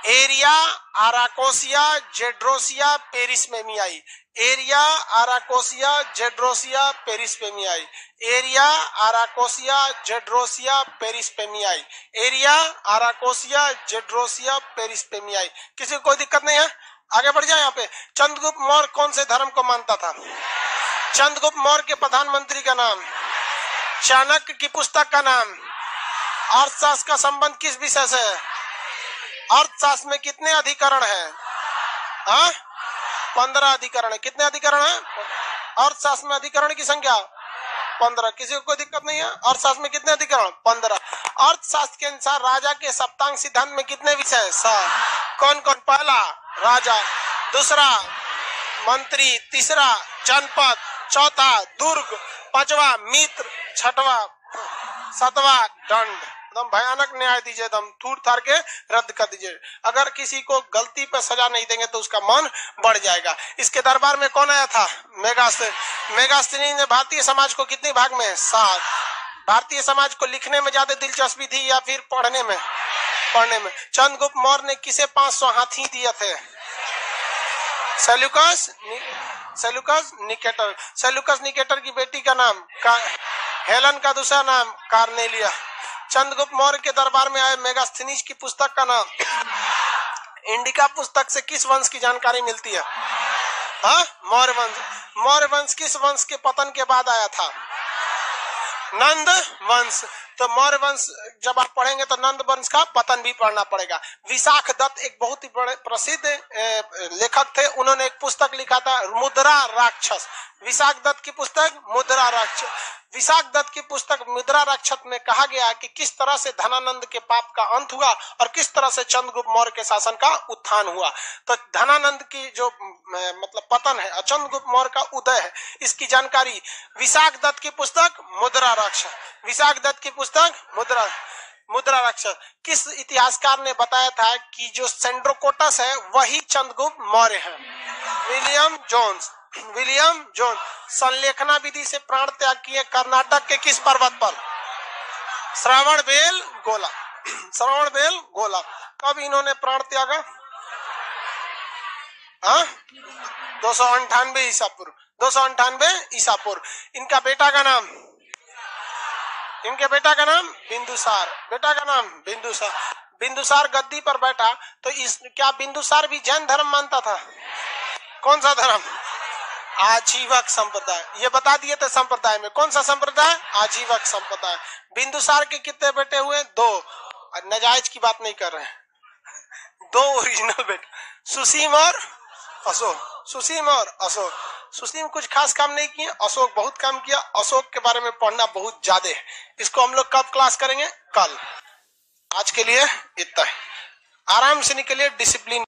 एरिया, आराकोसिया, जेड्रोसिया, पेरिसमेमियाई। एरिया, आराकोसिया, जेड्रोसिया, पेरिसमेमियाई। एरिया, आराकोसिया, जेड्रोसिया, पेरिसमेमियाई। एरिया, आराकोसिया, जेड्रोसिया, पेरिसमेमियाई। किसी को कोई दिक्कत नहीं है? आगे बढ़ जाए। यहाँ पे चंद्रगुप्त मौर्य कौन से धर्म को मानता था? चंद्रगुप्त मौर्य के प्रधानमंत्री का नाम? चाणक्य की पुस्तक का नाम? अर्थशास्त्र का संबंध किस विषय से है? अर्थशास्त्र में कितने अधिकरण है? 15 अधिकरण है। कितने अधिकरण है? अर्थशास्त्र में अधिकरण की संख्या 15। किसी को कोई दिक्कत नहीं है? अर्थशास्त्र में कितने अधिकरण? 15। अर्थशास्त्र के अनुसार राजा के सप्तांग सिद्धांत में कितने विषय? 7। कौन कौन? पहला राजा, दूसरा मंत्री, तीसरा जनपद, चौथा दुर्ग, पांचवा मित्र, छठवा, सातवां दंड। एकदम भयानक न्याय दीजिए, एकदम थूर थार के रद्द कर दीजिए। अगर किसी को गलती पर सजा नहीं देंगे तो उसका मन बढ़ जाएगा। इसके दरबार में कौन आया था? मेगास्थनीज ने भारतीय समाज को कितने भाग में? 7। भारतीय समाज को लिखने में ज्यादा दिलचस्पी थी या फिर पढ़ने में? चंद्रगुप्त मौर्य ने किसे 500 हाथी दिए थे? Seleucus Nicator. सेल्यूकस निकेटर की बेटी का नाम हेलन, का दूसरा नाम कार्नेलिया। चंद्रगुप्त मौर्य के दरबार में आए मेगास्थनीज की पुस्तक का नाम? इंडिका पुस्तक से किस वंश की जानकारी मिलती है? मौर्य वंश। मौर्य वंश किस वंश के पतन के बाद आया था? नंद वंश। तो मौर्य वंश जब आप पढ़ेंगे तो नंद वंश का पतन भी पढ़ना पड़ेगा। विशाख दत्त एक बहुत ही बड़े प्रसिद्ध लेखक थे। उन्होंने एक पुस्तक लिखा था मुद्रा राक्षस। विशाख दत्त की पुस्तक मुद्रा राक्षस। विशाख दत्त की पुस्तक मुद्रा राक्षस में कहा गया कि किस तरह से धनानंद के पाप का अंत हुआ और किस तरह से चंद्रगुप्त मौर्य के शासन का उत्थान हुआ। तो धनानंद की जो मतलब पतन है और चंद्रगुप्त मौर्य का उदय है, इसकी जानकारी विशाख दत्त की पुस्तक मुद्रा राक्षस। विशाख दत्त की पुस्तक मुद्रा राक्षस। किस इतिहासकार ने बताया था कि जो सेंड्रोकोटस है वही चंद्रगुप्त मौर्य है? William Jones. संलेखना विधि से प्राण त्याग किए कर्नाटक के किस पर्वत पर? श्रवणबेलगोला। कब इन्होंने प्राण त्यागा? 298 ईसा पूर्व। इनके बेटा का नाम? बिंदुसार गद्दी पर बैठा तो क्या बिंदुसार भी जैन धर्म मानता था? कौन सा धर्म? आजीवक संप्रदाय। ये बता दिए थे संप्रदाय में। कौन सा संप्रदाय? आजीवक संप्रदाय। बिंदुसार के कितने बेटे हुए? 2। नजायज की बात नहीं कर रहे हैं, 2 ओरिजिनल बेटे, सुसीम और अशोक। सुसीम कुछ खास काम नहीं किए, अशोक बहुत काम किया। अशोक के बारे में पढ़ना बहुत ज्यादा है। इसको हम लोग कब क्लास करेंगे? कल। आज के लिए इतना है। आराम से निकलिए, डिसिप्लिन